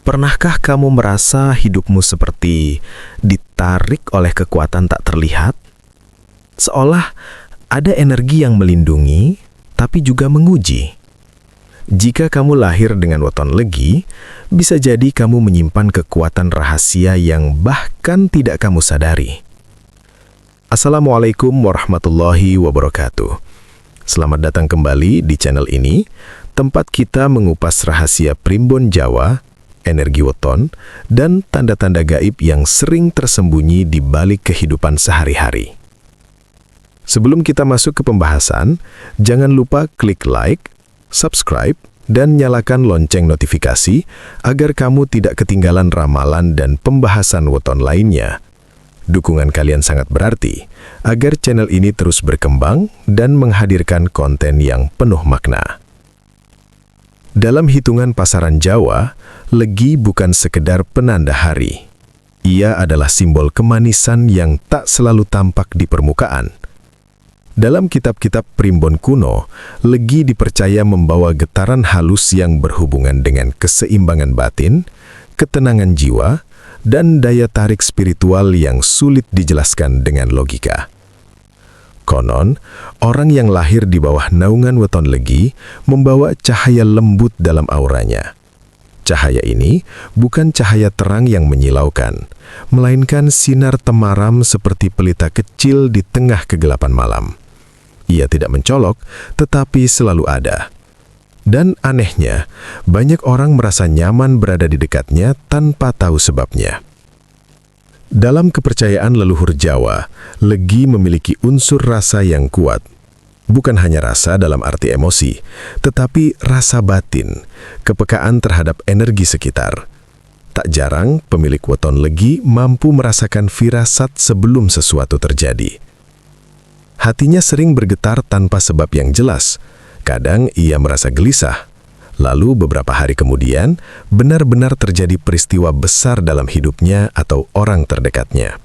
Pernahkah kamu merasa hidupmu seperti ditarik oleh kekuatan tak terlihat? Seolah ada energi yang melindungi, tapi juga menguji. Jika kamu lahir dengan weton legi, bisa jadi kamu menyimpan kekuatan rahasia yang bahkan tidak kamu sadari. Assalamualaikum warahmatullahi wabarakatuh. Selamat datang kembali di channel ini, tempat kita mengupas rahasia primbon Jawa, energi weton, dan tanda-tanda gaib yang sering tersembunyi di balik kehidupan sehari-hari. Sebelum kita masuk ke pembahasan, jangan lupa klik like, subscribe, dan nyalakan lonceng notifikasi agar kamu tidak ketinggalan ramalan dan pembahasan weton lainnya. Dukungan kalian sangat berarti agar channel ini terus berkembang dan menghadirkan konten yang penuh makna. Dalam hitungan pasaran Jawa, legi bukan sekedar penanda hari. Ia adalah simbol kemanisan yang tak selalu tampak di permukaan. Dalam kitab-kitab primbon kuno, legi dipercaya membawa getaran halus yang berhubungan dengan keseimbangan batin, ketenangan jiwa, dan daya tarik spiritual yang sulit dijelaskan dengan logika. Konon, orang yang lahir di bawah naungan weton legi membawa cahaya lembut dalam auranya. Cahaya ini bukan cahaya terang yang menyilaukan, melainkan sinar temaram seperti pelita kecil di tengah kegelapan malam. Ia tidak mencolok, tetapi selalu ada. Dan anehnya, banyak orang merasa nyaman berada di dekatnya tanpa tahu sebabnya. Dalam kepercayaan leluhur Jawa, legi memiliki unsur rasa yang kuat. Bukan hanya rasa dalam arti emosi, tetapi rasa batin, kepekaan terhadap energi sekitar. Tak jarang, pemilik weton legi mampu merasakan firasat sebelum sesuatu terjadi. Hatinya sering bergetar tanpa sebab yang jelas. Kadang ia merasa gelisah. Lalu beberapa hari kemudian, benar-benar terjadi peristiwa besar dalam hidupnya atau orang terdekatnya.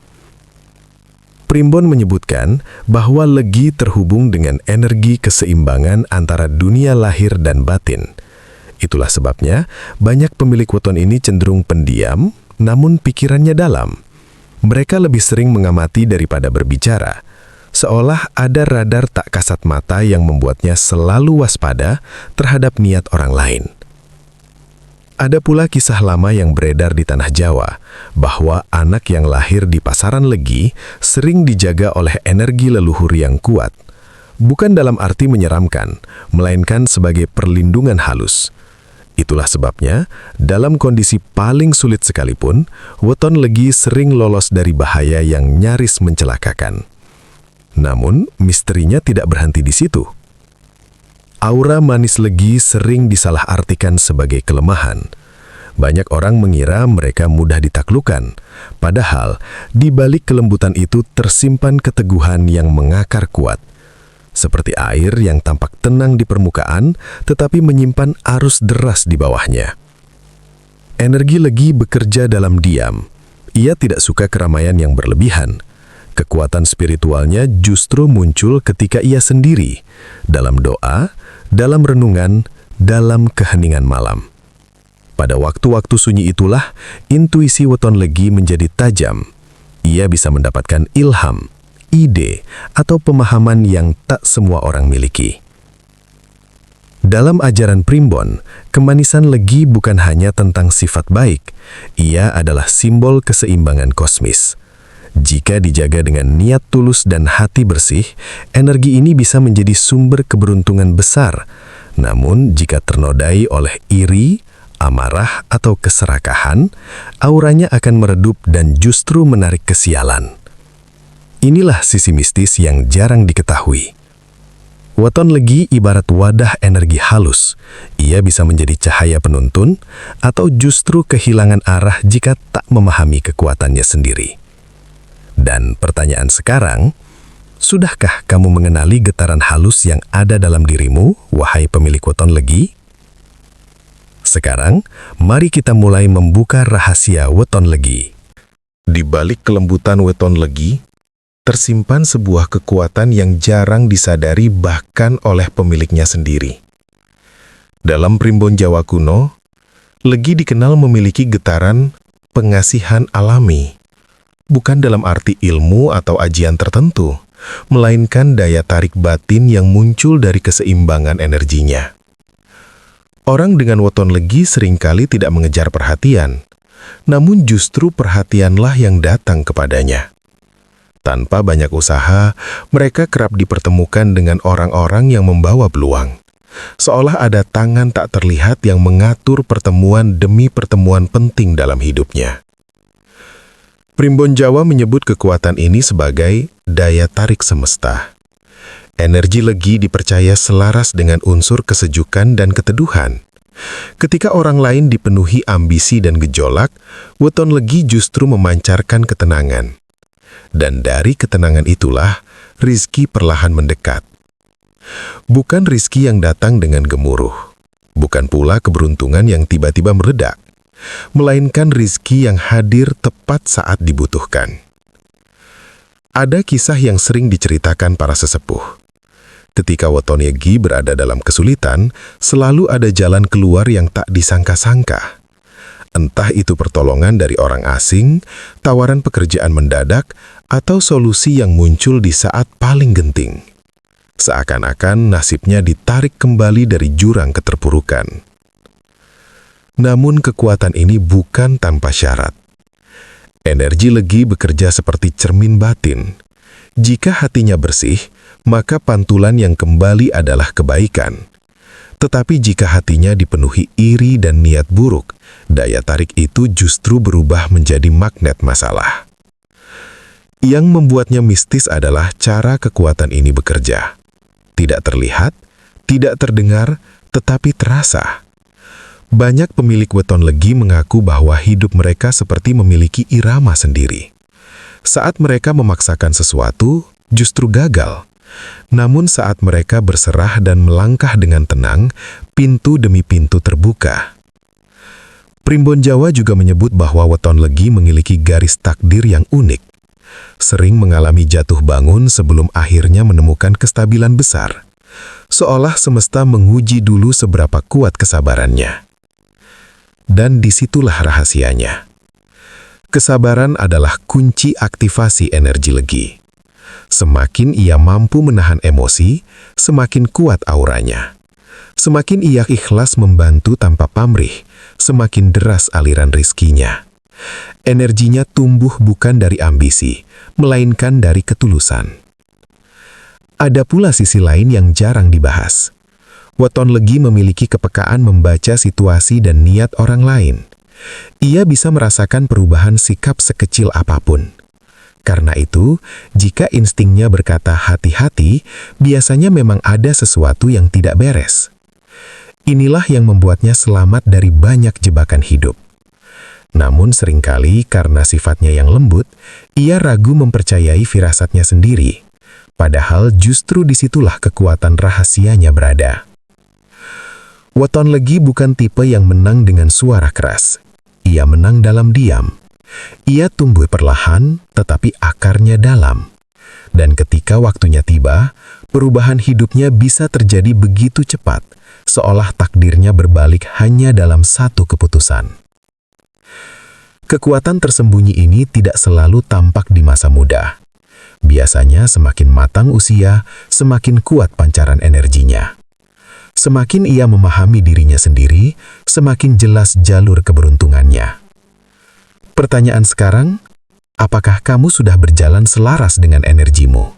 Primbon menyebutkan bahwa legi terhubung dengan energi keseimbangan antara dunia lahir dan batin. Itulah sebabnya banyak pemilik weton ini cenderung pendiam, namun pikirannya dalam. Mereka lebih sering mengamati daripada berbicara, seolah ada radar tak kasat mata yang membuatnya selalu waspada terhadap niat orang lain. Ada pula kisah lama yang beredar di tanah Jawa, bahwa anak yang lahir di pasaran legi sering dijaga oleh energi leluhur yang kuat. Bukan dalam arti menyeramkan, melainkan sebagai perlindungan halus. Itulah sebabnya, dalam kondisi paling sulit sekalipun, weton legi sering lolos dari bahaya yang nyaris mencelakakan. Namun, misterinya tidak berhenti di situ. Aura manis legi sering disalahartikan sebagai kelemahan. Banyak orang mengira mereka mudah ditaklukkan, padahal di balik kelembutan itu tersimpan keteguhan yang mengakar kuat. Seperti air yang tampak tenang di permukaan, tetapi menyimpan arus deras di bawahnya. Energi legi bekerja dalam diam. Ia tidak suka keramaian yang berlebihan. Kekuatan spiritualnya justru muncul ketika ia sendiri, dalam doa, dalam renungan, dalam keheningan malam. Pada waktu-waktu sunyi itulah, intuisi weton legi menjadi tajam. Ia bisa mendapatkan ilham, ide, atau pemahaman yang tak semua orang miliki. Dalam ajaran primbon, kemanisan legi bukan hanya tentang sifat baik, ia adalah simbol keseimbangan kosmis. Jika dijaga dengan niat tulus dan hati bersih, energi ini bisa menjadi sumber keberuntungan besar. Namun, jika ternodai oleh iri, amarah, atau keserakahan, auranya akan meredup dan justru menarik kesialan. Inilah sisi mistis yang jarang diketahui. Weton legi ibarat wadah energi halus. Ia bisa menjadi cahaya penuntun, atau justru kehilangan arah jika tak memahami kekuatannya sendiri. Dan pertanyaan sekarang, sudahkah kamu mengenali getaran halus yang ada dalam dirimu, wahai pemilik weton legi? Sekarang, mari kita mulai membuka rahasia weton legi. Di balik kelembutan weton legi, tersimpan sebuah kekuatan yang jarang disadari bahkan oleh pemiliknya sendiri. Dalam primbon Jawa kuno, Legi dikenal memiliki getaran pengasihan alami, bukan dalam arti ilmu atau ajian tertentu, melainkan daya tarik batin yang muncul dari keseimbangan energinya. Orang dengan weton legi seringkali tidak mengejar perhatian, namun justru perhatianlah yang datang kepadanya. Tanpa banyak usaha, mereka kerap dipertemukan dengan orang-orang yang membawa peluang. Seolah ada tangan tak terlihat yang mengatur pertemuan demi pertemuan penting dalam hidupnya. Primbon Jawa menyebut kekuatan ini sebagai daya tarik semesta. Energi legi dipercaya selaras dengan unsur kesejukan dan keteduhan. Ketika orang lain dipenuhi ambisi dan gejolak, weton legi justru memancarkan ketenangan. Dan dari ketenangan itulah, rizki perlahan mendekat. Bukan rizki yang datang dengan gemuruh, bukan pula keberuntungan yang tiba-tiba meledak, melainkan rizki yang hadir tepat saat dibutuhkan. Ada kisah yang sering diceritakan para sesepuh. Ketika weton legi berada dalam kesulitan, selalu ada jalan keluar yang tak disangka-sangka. Entah itu pertolongan dari orang asing, tawaran pekerjaan mendadak, atau solusi yang muncul di saat paling genting. Seakan-akan nasibnya ditarik kembali dari jurang keterpurukan. Namun kekuatan ini bukan tanpa syarat. Energi legi bekerja seperti cermin batin. Jika hatinya bersih, maka pantulan yang kembali adalah kebaikan. Tetapi jika hatinya dipenuhi iri dan niat buruk, daya tarik itu justru berubah menjadi magnet masalah. Yang membuatnya mistis adalah cara kekuatan ini bekerja. Tidak terlihat, tidak terdengar, tetapi terasa. Banyak pemilik weton legi mengaku bahwa hidup mereka seperti memiliki irama sendiri. Saat mereka memaksakan sesuatu, justru gagal. Namun saat mereka berserah dan melangkah dengan tenang, pintu demi pintu terbuka. Primbon Jawa juga menyebut bahwa weton legi memiliki garis takdir yang unik. Sering mengalami jatuh bangun sebelum akhirnya menemukan kestabilan besar. Seolah semesta menguji dulu seberapa kuat kesabarannya. Dan disitulah rahasianya. Kesabaran adalah kunci aktivasi energi legi. Semakin ia mampu menahan emosi, semakin kuat auranya. Semakin ia ikhlas membantu tanpa pamrih, semakin deras aliran rizkinya. Energinya tumbuh bukan dari ambisi, melainkan dari ketulusan. Ada pula sisi lain yang jarang dibahas. Weton legi memiliki kepekaan membaca situasi dan niat orang lain. Ia bisa merasakan perubahan sikap sekecil apapun. Karena itu, jika instingnya berkata hati-hati, biasanya memang ada sesuatu yang tidak beres. Inilah yang membuatnya selamat dari banyak jebakan hidup. Namun seringkali karena sifatnya yang lembut, ia ragu mempercayai firasatnya sendiri. Padahal justru disitulah kekuatan rahasianya berada. Weton legi bukan tipe yang menang dengan suara keras. Ia menang dalam diam. Ia tumbuh perlahan, tetapi akarnya dalam. Dan ketika waktunya tiba, perubahan hidupnya bisa terjadi begitu cepat, seolah takdirnya berbalik hanya dalam satu keputusan. Kekuatan tersembunyi ini tidak selalu tampak di masa muda. Biasanya semakin matang usia, semakin kuat pancaran energinya. Semakin ia memahami dirinya sendiri, semakin jelas jalur keberuntungannya. Pertanyaan sekarang, apakah kamu sudah berjalan selaras dengan energimu?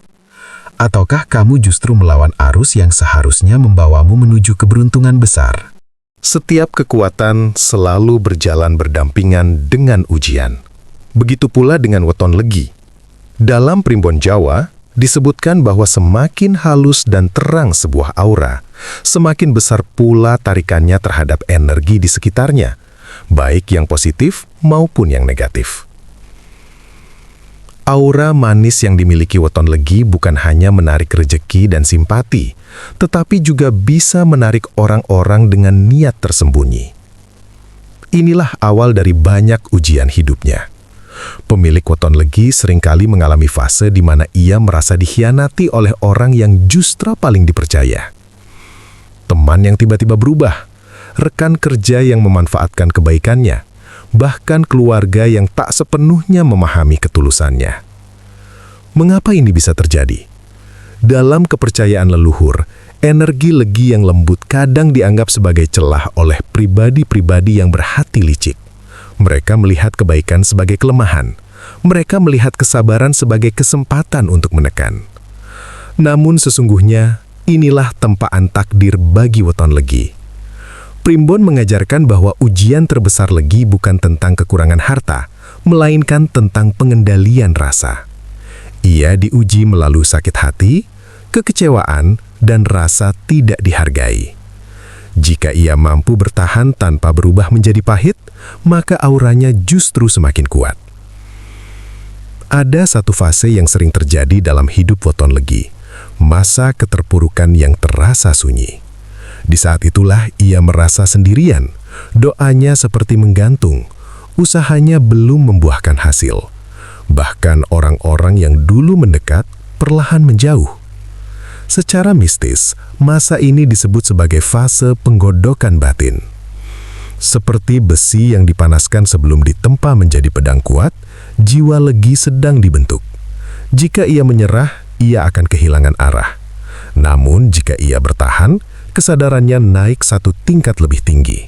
Ataukah kamu justru melawan arus yang seharusnya membawamu menuju keberuntungan besar? Setiap kekuatan selalu berjalan berdampingan dengan ujian. Begitu pula dengan weton legi. Dalam Primbon Jawa, disebutkan bahwa semakin halus dan terang sebuah aura, semakin besar pula tarikannya terhadap energi di sekitarnya, baik yang positif maupun yang negatif. Aura manis yang dimiliki weton legi bukan hanya menarik rejeki dan simpati, tetapi juga bisa menarik orang-orang dengan niat tersembunyi. Inilah awal dari banyak ujian hidupnya. Pemilik weton legi seringkali mengalami fase di mana ia merasa dikhianati oleh orang yang justru paling dipercaya. Teman yang tiba-tiba berubah, rekan kerja yang memanfaatkan kebaikannya, bahkan keluarga yang tak sepenuhnya memahami ketulusannya. Mengapa ini bisa terjadi? Dalam kepercayaan leluhur, energi legi yang lembut kadang dianggap sebagai celah oleh pribadi-pribadi yang berhati licik. Mereka melihat kebaikan sebagai kelemahan. Mereka melihat kesabaran sebagai kesempatan untuk menekan. Namun sesungguhnya, inilah tempaan takdir bagi weton legi. Primbon mengajarkan bahwa ujian terbesar legi bukan tentang kekurangan harta, melainkan tentang pengendalian rasa. Ia diuji melalui sakit hati, kekecewaan, dan rasa tidak dihargai. Jika ia mampu bertahan tanpa berubah menjadi pahit, maka auranya justru semakin kuat. Ada satu fase yang sering terjadi dalam hidup weton legi, masa keterpurukan yang terasa sunyi. Di saat itulah ia merasa sendirian, doanya seperti menggantung, usahanya belum membuahkan hasil. Bahkan orang-orang yang dulu mendekat perlahan menjauh. Secara mistis, masa ini disebut sebagai fase penggodokan batin. Seperti besi yang dipanaskan sebelum ditempa menjadi pedang kuat, jiwa legi sedang dibentuk. Jika ia menyerah, ia akan kehilangan arah. Namun jika ia bertahan, kesadarannya naik satu tingkat lebih tinggi.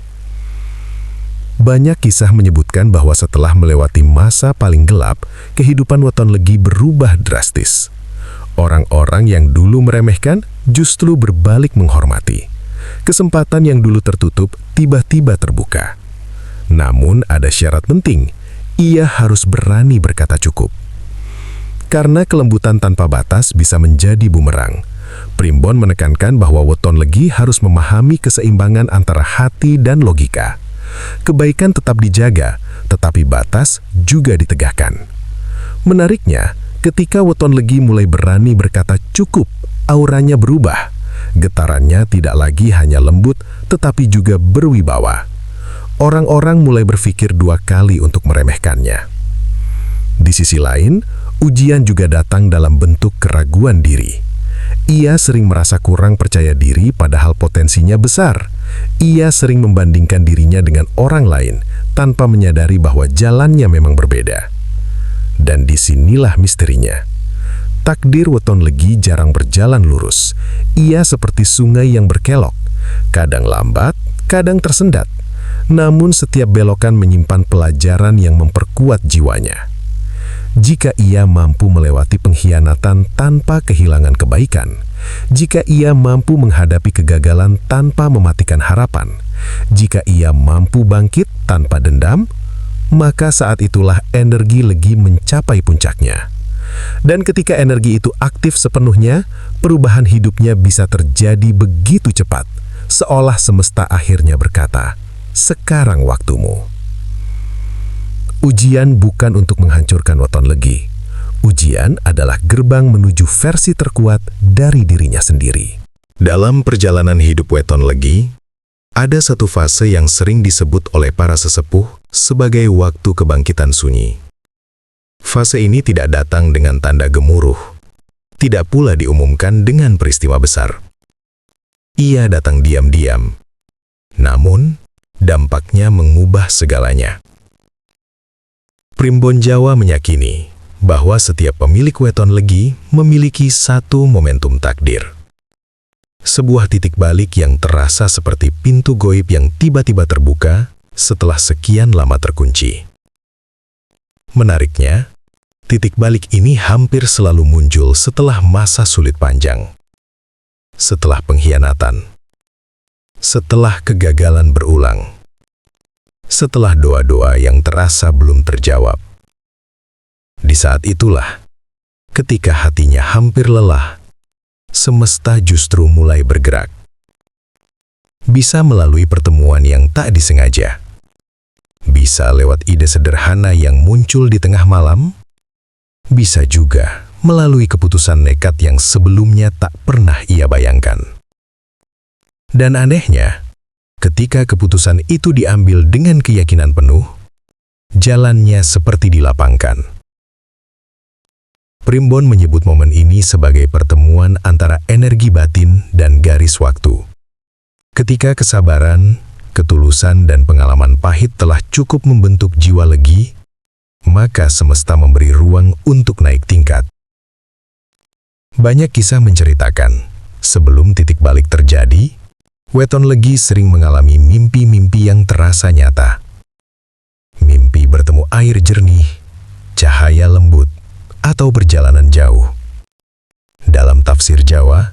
Banyak kisah menyebutkan bahwa setelah melewati masa paling gelap, kehidupan weton legi berubah drastis. Orang-orang yang dulu meremehkan justru berbalik menghormati. Kesempatan yang dulu tertutup tiba-tiba terbuka. Namun ada syarat penting, ia harus berani berkata cukup. Karena kelembutan tanpa batas bisa menjadi bumerang, Primbon menekankan bahwa weton legi harus memahami keseimbangan antara hati dan logika. Kebaikan tetap dijaga, tetapi batas juga ditegakkan. Menariknya, ketika weton legi mulai berani berkata cukup, auranya berubah. Getarannya tidak lagi hanya lembut, tetapi juga berwibawa. Orang-orang mulai berpikir dua kali untuk meremehkannya. Di sisi lain, ujian juga datang dalam bentuk keraguan diri. Ia sering merasa kurang percaya diri padahal potensinya besar. Ia sering membandingkan dirinya dengan orang lain tanpa menyadari bahwa jalannya memang berbeda. Dan disinilah misterinya. Takdir weton legi jarang berjalan lurus. Ia seperti sungai yang berkelok, kadang lambat, kadang tersendat. Namun setiap belokan menyimpan pelajaran yang memperkuat jiwanya. Jika ia mampu melewati pengkhianatan tanpa kehilangan kebaikan, jika ia mampu menghadapi kegagalan tanpa mematikan harapan, jika ia mampu bangkit tanpa dendam, maka saat itulah energi legi mencapai puncaknya. Dan ketika energi itu aktif sepenuhnya, perubahan hidupnya bisa terjadi begitu cepat, seolah semesta akhirnya berkata, "Sekarang waktumu." Ujian bukan untuk menghancurkan weton legi. Ujian adalah gerbang menuju versi terkuat dari dirinya sendiri. Dalam perjalanan hidup weton legi, ada satu fase yang sering disebut oleh para sesepuh sebagai waktu kebangkitan sunyi. Fase ini tidak datang dengan tanda gemuruh, tidak pula diumumkan dengan peristiwa besar. Ia datang diam-diam, namun dampaknya mengubah segalanya. Primbon Jawa meyakini bahwa setiap pemilik weton legi memiliki satu momentum takdir. Sebuah titik balik yang terasa seperti pintu goib yang tiba-tiba terbuka setelah sekian lama terkunci. Menariknya, titik balik ini hampir selalu muncul setelah masa sulit panjang. Setelah pengkhianatan. Setelah kegagalan berulang. Setelah doa-doa yang terasa belum terjawab. Di saat itulah, ketika hatinya hampir lelah, semesta justru mulai bergerak. Bisa melalui pertemuan yang tak disengaja. Bisa lewat ide sederhana yang muncul di tengah malam. Bisa juga melalui keputusan nekat yang sebelumnya tak pernah ia bayangkan. Dan anehnya, ketika keputusan itu diambil dengan keyakinan penuh, jalannya seperti dilapangkan. Primbon menyebut momen ini sebagai pertemuan antara energi batin dan garis waktu. Ketika kesabaran, Ketulusan dan pengalaman pahit telah cukup membentuk jiwa Legi, maka semesta memberi ruang untuk naik tingkat. Banyak kisah menceritakan, sebelum titik balik terjadi, Weton Legi sering mengalami mimpi-mimpi yang terasa nyata. Mimpi bertemu air jernih, cahaya lembut, atau perjalanan jauh. Dalam tafsir Jawa,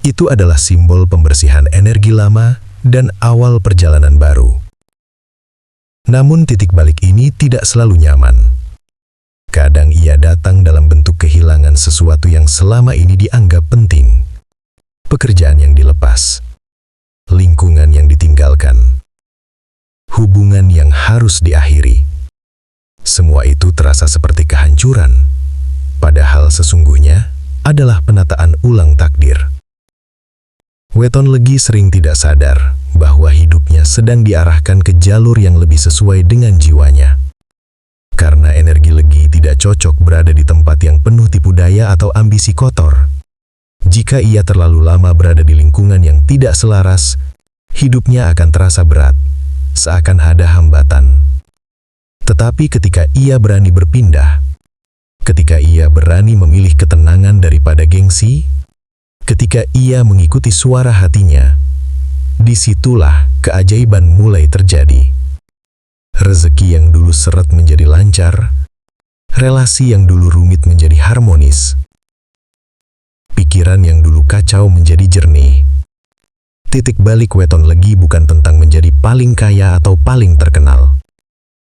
itu adalah simbol pembersihan energi lama dan awal perjalanan baru. Namun titik balik ini tidak selalu nyaman. Kadang ia datang dalam bentuk kehilangan sesuatu yang selama ini dianggap penting. Pekerjaan yang dilepas, lingkungan yang ditinggalkan, hubungan yang harus diakhiri. Semua itu terasa seperti kehancuran, padahal sesungguhnya adalah penataan ulang takdir. Weton Legi sering tidak sadar bahwa hidupnya sedang diarahkan ke jalur yang lebih sesuai dengan jiwanya. Karena energi Legi tidak cocok berada di tempat yang penuh tipu daya atau ambisi kotor. Jika ia terlalu lama berada di lingkungan yang tidak selaras, hidupnya akan terasa berat, seakan ada hambatan. Tetapi ketika ia berani berpindah, ketika ia berani memilih ketenangan daripada gengsi, ketika ia mengikuti suara hatinya, disitulah keajaiban mulai terjadi. Rezeki yang dulu seret menjadi lancar, relasi yang dulu rumit menjadi harmonis, pikiran yang dulu kacau menjadi jernih. Titik balik Weton Legi bukan tentang menjadi paling kaya atau paling terkenal.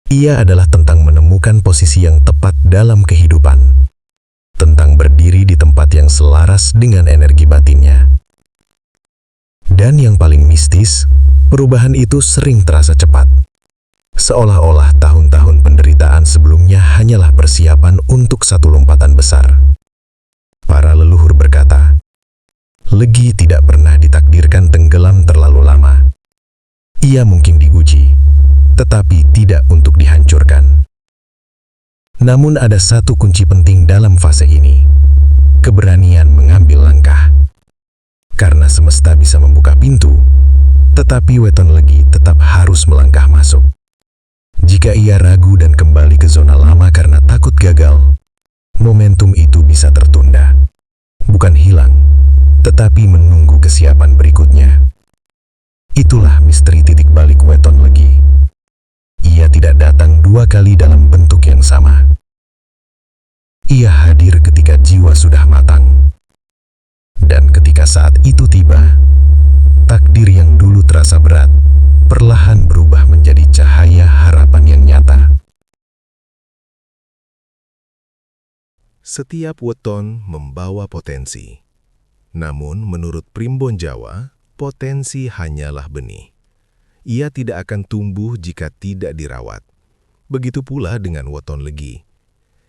Ia adalah tentang menemukan posisi yang tepat dalam kehidupan. Tentang berdiri di tempat yang selaras dengan energi batinnya. Dan yang paling mistis, perubahan itu sering terasa cepat. Seolah-olah tahun-tahun penderitaan sebelumnya hanyalah persiapan untuk satu lompatan besar. Para leluhur berkata, Legi tidak pernah ditakdirkan tenggelam terlalu lama. Ia mungkin diuji, tetapi tidak untuk dihancurkan. Namun ada satu kunci penting dalam fase ini, keberanian mengambil langkah. Karena semesta bisa membuka pintu, tetapi Weton Legi tetap harus melangkah masuk. Jika ia ragu dan kembali ke zona lama karena takut gagal, momentum itu bisa tertunda. Bukan hilang, tetapi menunggu kesiapan berikutnya. Itulah misteri titik balik Weton Legi. Ia tidak datang dua kali dalam bentuk yang sama. Ia hadir ketika jiwa sudah matang. Dan ketika saat itu tiba, takdir yang dulu terasa berat, perlahan berubah menjadi cahaya harapan yang nyata. Setiap weton membawa potensi. Namun menurut Primbon Jawa, potensi hanyalah benih. Ia tidak akan tumbuh jika tidak dirawat. Begitu pula dengan Weton Legi.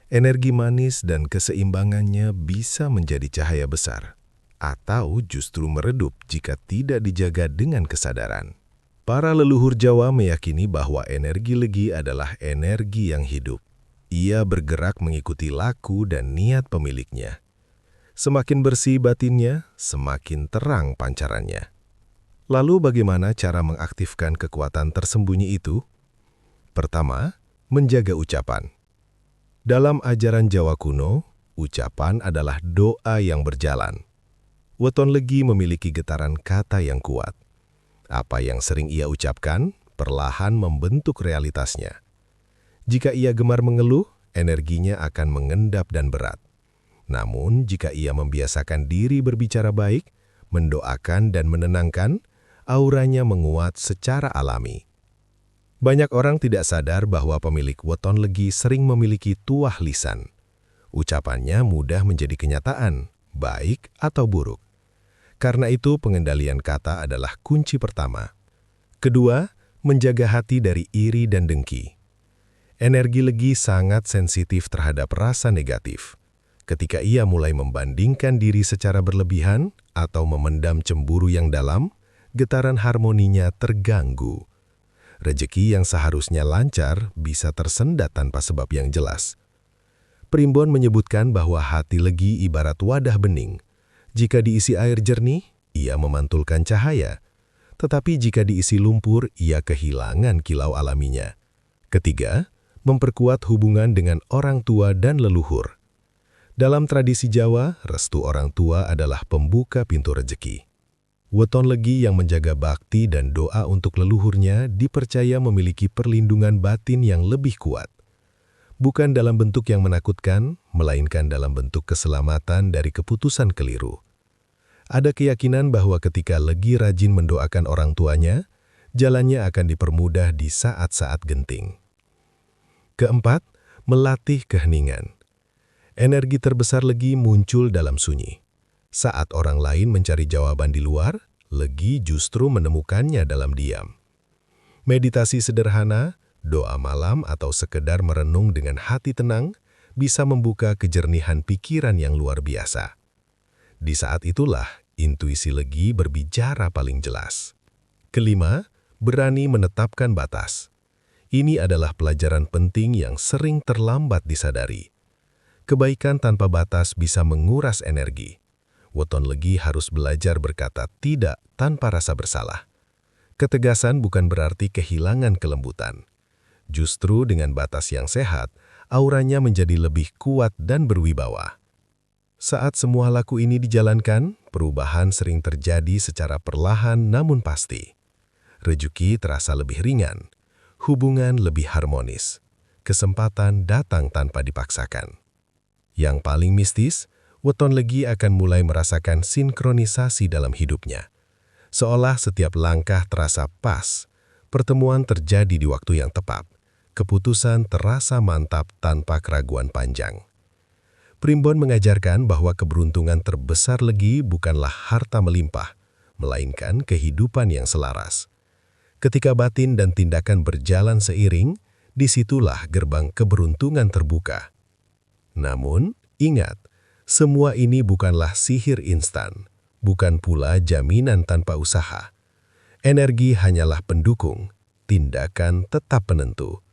Energi manis dan keseimbangannya bisa menjadi cahaya besar, atau justru meredup jika tidak dijaga dengan kesadaran. Para leluhur Jawa meyakini bahwa energi Legi adalah energi yang hidup. Ia bergerak mengikuti laku dan niat pemiliknya. Semakin bersih batinnya, semakin terang pancarannya. Lalu bagaimana cara mengaktifkan kekuatan tersembunyi itu? Pertama, menjaga ucapan. Dalam ajaran Jawa kuno, ucapan adalah doa yang berjalan. Weton Legi memiliki getaran kata yang kuat. Apa yang sering ia ucapkan, perlahan membentuk realitasnya. Jika ia gemar mengeluh, energinya akan mengendap dan berat. Namun, jika ia membiasakan diri berbicara baik, mendoakan dan menenangkan, auranya menguat secara alami. Banyak orang tidak sadar bahwa pemilik Weton Legi sering memiliki tuah lisan. Ucapannya mudah menjadi kenyataan, baik atau buruk. Karena itu pengendalian kata adalah kunci pertama. Kedua, menjaga hati dari iri dan dengki. Energi Legi sangat sensitif terhadap rasa negatif. Ketika ia mulai membandingkan diri secara berlebihan atau memendam cemburu yang dalam, getaran harmoninya terganggu. Rezeki yang seharusnya lancar bisa tersendat tanpa sebab yang jelas. Primbon menyebutkan bahwa hati Legi ibarat wadah bening. Jika diisi air jernih, ia memantulkan cahaya. tetapi jika diisi lumpur, ia kehilangan kilau alaminya. Ketiga, memperkuat hubungan dengan orang tua dan leluhur. Dalam tradisi Jawa, restu orang tua adalah pembuka pintu rejeki. Weton Legi yang menjaga bakti dan doa untuk leluhurnya dipercaya memiliki perlindungan batin yang lebih kuat. Bukan dalam bentuk yang menakutkan, melainkan dalam bentuk keselamatan dari keputusan keliru. Ada keyakinan bahwa ketika Legi rajin mendoakan orang tuanya, jalannya akan dipermudah di saat-saat genting. Keempat, melatih keheningan. Energi terbesar Legi muncul dalam sunyi. Saat orang lain mencari jawaban di luar, Legi justru menemukannya dalam diam. Meditasi sederhana, doa malam atau sekedar merenung dengan hati tenang bisa membuka kejernihan pikiran yang luar biasa. Di saat itulah, intuisi Legi berbicara paling jelas. Kelima, berani menetapkan batas. Ini adalah pelajaran penting yang sering terlambat disadari. Kebaikan tanpa batas bisa menguras energi. Weton Legi harus belajar berkata tidak tanpa rasa bersalah. Ketegasan bukan berarti kehilangan kelembutan. Justru dengan batas yang sehat, auranya menjadi lebih kuat dan berwibawa. Saat semua laku ini dijalankan, perubahan sering terjadi secara perlahan namun pasti. Rezeki terasa lebih ringan, hubungan lebih harmonis, kesempatan datang tanpa dipaksakan. Yang paling mistis, Weton Legi akan mulai merasakan sinkronisasi dalam hidupnya. Seolah setiap langkah terasa pas, pertemuan terjadi di waktu yang tepat, keputusan terasa mantap tanpa keraguan panjang. Primbon mengajarkan bahwa keberuntungan terbesar Legi bukanlah harta melimpah, melainkan kehidupan yang selaras. Ketika batin dan tindakan berjalan seiring, disitulah gerbang keberuntungan terbuka. Namun, ingat, semua ini bukanlah sihir instan, bukan pula jaminan tanpa usaha. Energi hanyalah pendukung, tindakan tetap penentu.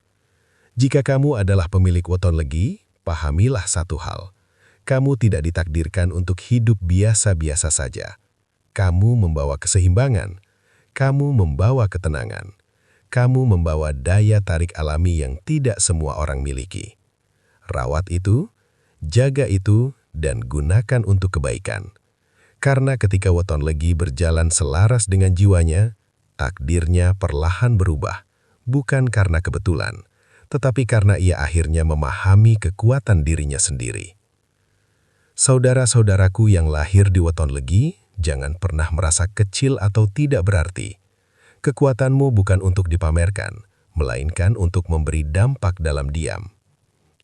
Jika kamu adalah pemilik Weton Legi, pahamilah satu hal. Kamu tidak ditakdirkan untuk hidup biasa-biasa saja. Kamu membawa keseimbangan, kamu membawa ketenangan, kamu membawa daya tarik alami yang tidak semua orang miliki. Rawat itu, jaga itu, dan gunakan untuk kebaikan. Karena ketika Weton Legi berjalan selaras dengan jiwanya, takdirnya perlahan berubah, bukan karena kebetulan, tetapi karena ia akhirnya memahami kekuatan dirinya sendiri. Saudara-saudaraku yang lahir di Weton Legi, jangan pernah merasa kecil atau tidak berarti. Kekuatanmu bukan untuk dipamerkan, melainkan untuk memberi dampak dalam diam.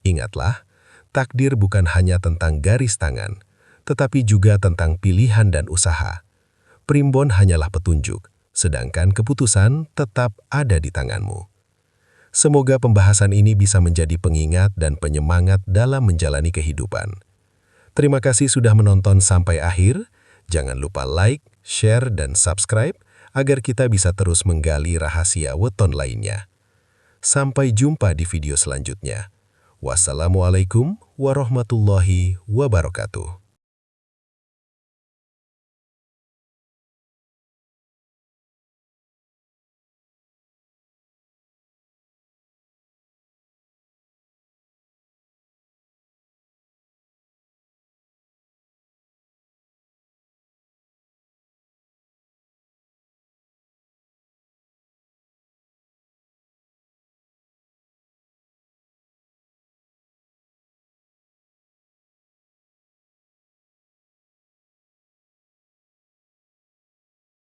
Ingatlah, takdir bukan hanya tentang garis tangan, tetapi juga tentang pilihan dan usaha. Primbon hanyalah petunjuk, sedangkan keputusan tetap ada di tanganmu. Semoga pembahasan ini bisa menjadi pengingat dan penyemangat dalam menjalani kehidupan. Terima kasih sudah menonton sampai akhir. Jangan lupa like, share, dan subscribe agar kita bisa terus menggali rahasia weton lainnya. Sampai jumpa di video selanjutnya. Wassalamualaikum warahmatullahi wabarakatuh.